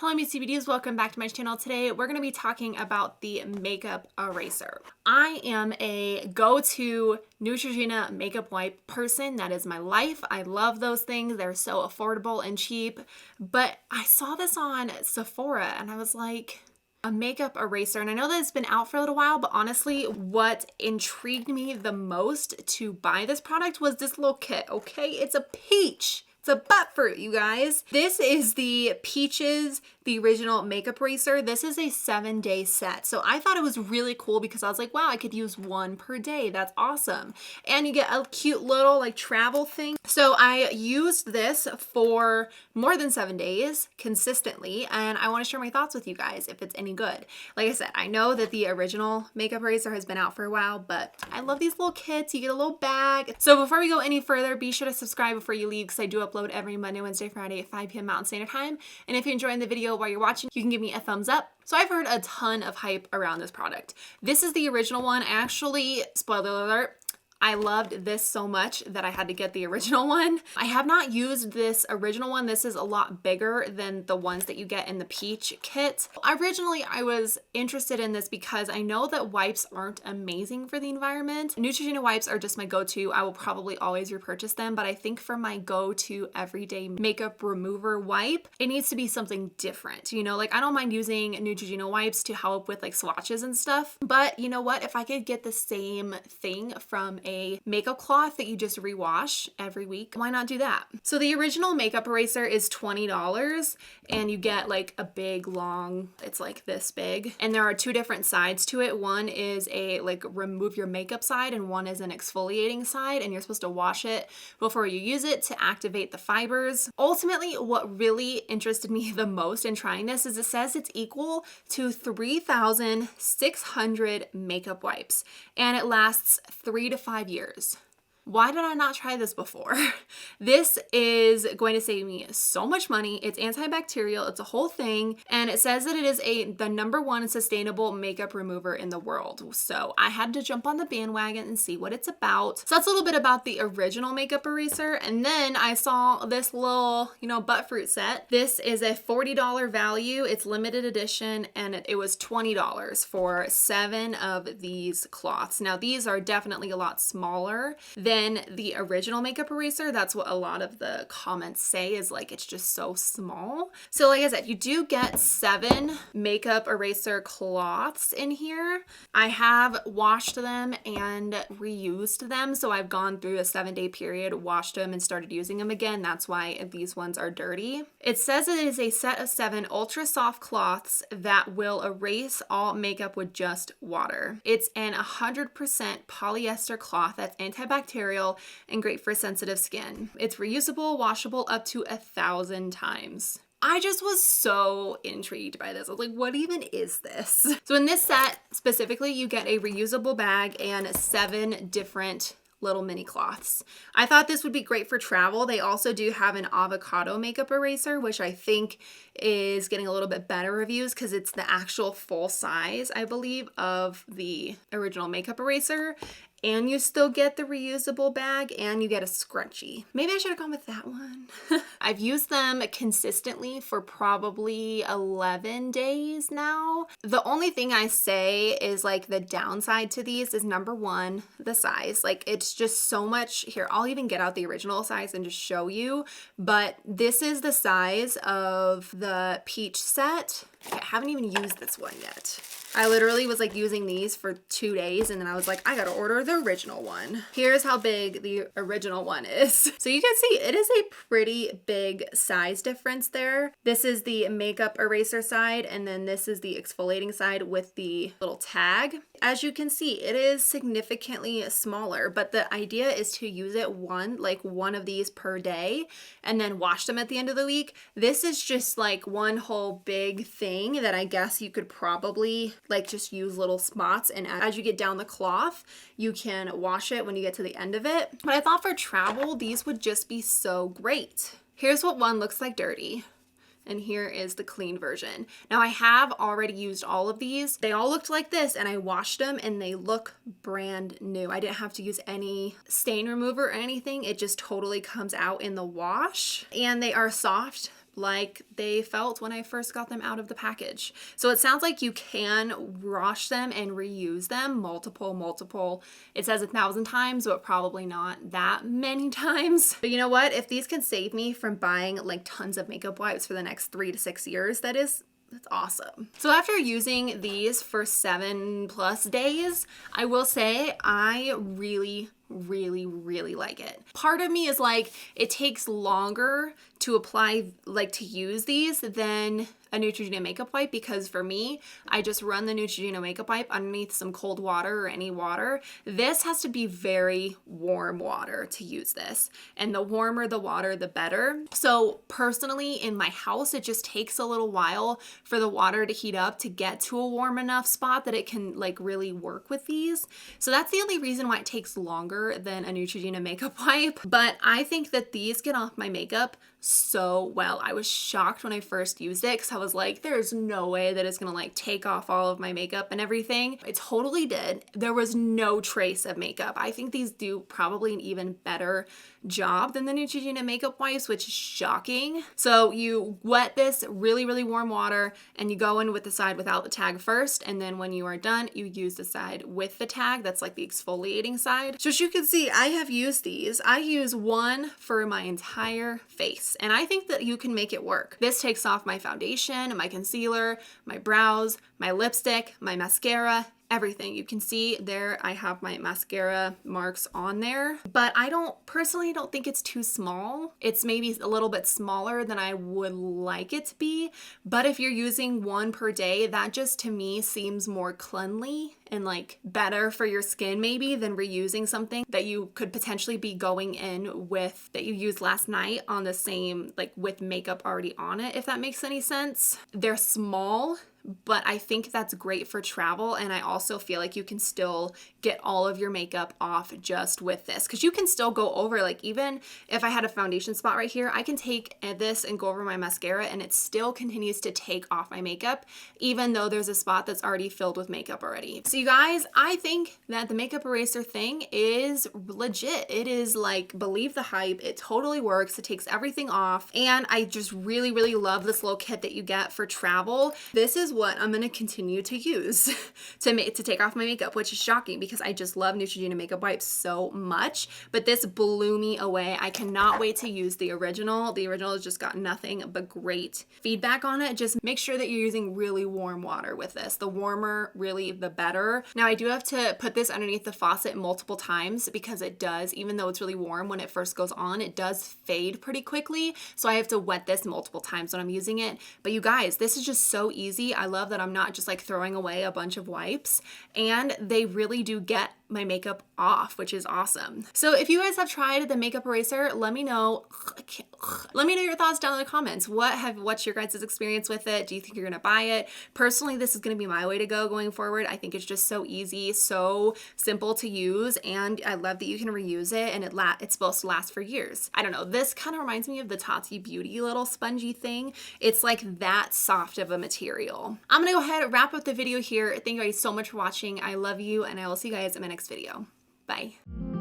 Hello, me CBDs. Welcome back to my channel. Today, we're going to be talking about the makeup eraser. I am a go-to Neutrogena makeup wipe person. That is my life. I love those things. They're so affordable and cheap. But I saw this on Sephora and I was like, a makeup eraser. And I know that it's been out for a little while, but honestly, what intrigued me the most to buy this product was this little kit, okay? It's a peach. It's a butt fruit, you guys. This is the Peaches, the original makeup eraser. This is a 7-day set. So I thought it was really cool because I was like, wow, I could use one per day. That's awesome. And you get a cute little like travel thing. So I used this for more than 7 days consistently. And I want to share my thoughts with you guys if it's any good. Like I said, I know that the original makeup eraser has been out for a while, but I love these little kits. You get a little bag. So before we go any further, be sure to subscribe before you leave because I do upload every Monday, Wednesday, Friday at 5 p.m. Mountain Standard Time. And if you're enjoying the video while you're watching, you can give me a thumbs up. So I've heard a ton of hype around this product. This is the original one. Actually, spoiler alert, I loved this so much that I had to get the original one. I have not used this original one. This is a lot bigger than the ones that you get in the Peach kit. Originally, I was interested in this because I know that wipes aren't amazing for the environment. Neutrogena wipes are just my go-to. I will probably always repurchase them, but I think for my go-to everyday makeup remover wipe, it needs to be something different. You know, like I don't mind using Neutrogena wipes to help with like swatches and stuff, but you know what? If I could get the same thing from a makeup cloth that you just rewash every week, why not do that? So the original makeup eraser is $20 and you get like a big long, it's like this big. And there are two different sides to it. One is a like remove your makeup side and one is an exfoliating side, and you're supposed to wash it before you use it to activate the fibers. Ultimately, what really interested me the most in trying this is it says it's equal to 3,600 makeup wipes and it lasts 3 to 5 years. Why did I not try this before? This is going to save me so much money. It's antibacterial, it's a whole thing, and it says that it is the #1 sustainable makeup remover in the world. So I had to jump on the bandwagon and see what it's about. So that's a little bit about the original makeup eraser. And then I saw this little, butt fruit set. This is a $40 value. It's limited edition, and it was $20 for 7 of these cloths. Now these are definitely a lot smaller than the original makeup eraser. That's what a lot of the comments say, is like it's just so small. So like I said, you do get 7 makeup eraser cloths in here. I have washed them and reused them. So I've gone through a 7-day period, washed them and started using them again. That's why these ones are dirty. It says it is a set of 7 ultra soft cloths that will erase all makeup with just water. It's an 100% polyester cloth that's antibacterial and great for sensitive skin. It's reusable, washable up to 1,000 times. I just was so intrigued by this. I was like, what even is this? So in this set specifically, you get a reusable bag and 7 different little mini cloths. I thought this would be great for travel. They also do have an avocado makeup eraser, which I think is getting a little bit better reviews because it's the actual full size, I believe, of the original makeup eraser. And you still get the reusable bag and you get a scrunchie. Maybe I should have gone with that one. I've used them consistently for probably 11 days now. The only thing I say is like the downside to these is #1, the size. Like it's just so much. Here, I'll even get out the original size and just show you. But this is the size of the Peach set. I haven't even used this one yet. I literally was like using these for 2 days and then I was like, I gotta order the original one. Here's how big the original one is. So you can see it is a pretty big size difference there. This is the makeup eraser side and then this is the exfoliating side with the little tag. As you can see, it is significantly smaller, but the idea is to use it one of these per day and then wash them at the end of the week. This is just like one whole big thing that I guess you could probably like just use little spots, and as you get down the cloth, you can wash it when you get to the end of it. But I thought for travel, these would just be so great. Here's what one looks like dirty. And here is the clean version. Now I have already used all of these. They all looked like this and I washed them and they look brand new. I didn't have to use any stain remover or anything. It just totally comes out in the wash and they are soft, like they felt when I first got them out of the package. So it sounds like you can wash them and reuse them multiple, it says 1,000 times, but probably not that many times. But you know what? If these can save me from buying like tons of makeup wipes for the next 3 to 6 years, that's awesome. So after using these for 7+ days, I will say I really like it. Part of me is like, it takes longer to apply, like to use these than a Neutrogena makeup wipe, because for me, I just run the Neutrogena makeup wipe underneath some cold water or any water. This has to be very warm water to use this, and the warmer the water, the better. So personally, in my house, it just takes a little while for the water to heat up to get to a warm enough spot that it can like really work with these. So that's the only reason why it takes longer than a Neutrogena makeup wipe. But I think that these get off my makeup so well. I was shocked when I first used it because I was like, there's no way that it's gonna like take off all of my makeup and everything. It totally did. There was no trace of makeup. I think these do probably an even better job than the Neutrogena makeup wipes, which is shocking. So you wet this really warm water and you go in with the side without the tag first, and then when you are done, you use the side with the tag. That's like the exfoliating side. So as you can see, I have used these. I use one for my entire face, and I think that you can make it work. This takes off my foundation, my concealer, my brows, my lipstick, my mascara, everything. You can see there I have my mascara marks on there, but I personally don't think it's too small. It's maybe a little bit smaller than I would like it to be, but if you're using one per day, that just to me seems more cleanly and like better for your skin maybe than reusing something that you could potentially be going in with that you used last night on the same, like with makeup already on it, if that makes any sense. They're small, but I think that's great for travel, and I also feel like you can still get all of your makeup off just with this, because you can still go over, like even if I had a foundation spot right here, I can take this and go over my mascara and it still continues to take off my makeup even though there's a spot that's already filled with makeup already. So you guys, I think that the makeup eraser thing is legit. It is like, believe the hype. It totally works. It takes everything off, and I just really love this little kit that you get for travel. This is what I'm going to continue to use to take off my makeup, which is shocking because I just love Neutrogena makeup wipes so much, but this blew me away. I cannot wait to use the original. The original has just got nothing but great feedback on it. Just make sure that you're using really warm water with this. The warmer, really, the better. Now I do have to put this underneath the faucet multiple times because it does, even though it's really warm when it first goes on, it does fade pretty quickly. So I have to wet this multiple times when I'm using it. But you guys, this is just so easy. I love that I'm not just like throwing away a bunch of wipes, and they really do get my makeup off, which is awesome. So if you guys have tried the makeup eraser, let me know. Let me know your thoughts down in the comments. What's your guys' experience with it? Do you think you're gonna buy it? Personally, this is gonna be my way to go going forward. I think it's just so easy, so simple to use, and I love that you can reuse it, and it's supposed to last for years. I don't know, this kind of reminds me of the Tati Beauty little spongy thing. It's like that soft of a material. I'm gonna go ahead and wrap up the video here. Thank you guys so much for watching. I love you, and I will see you guys in my next video. Bye.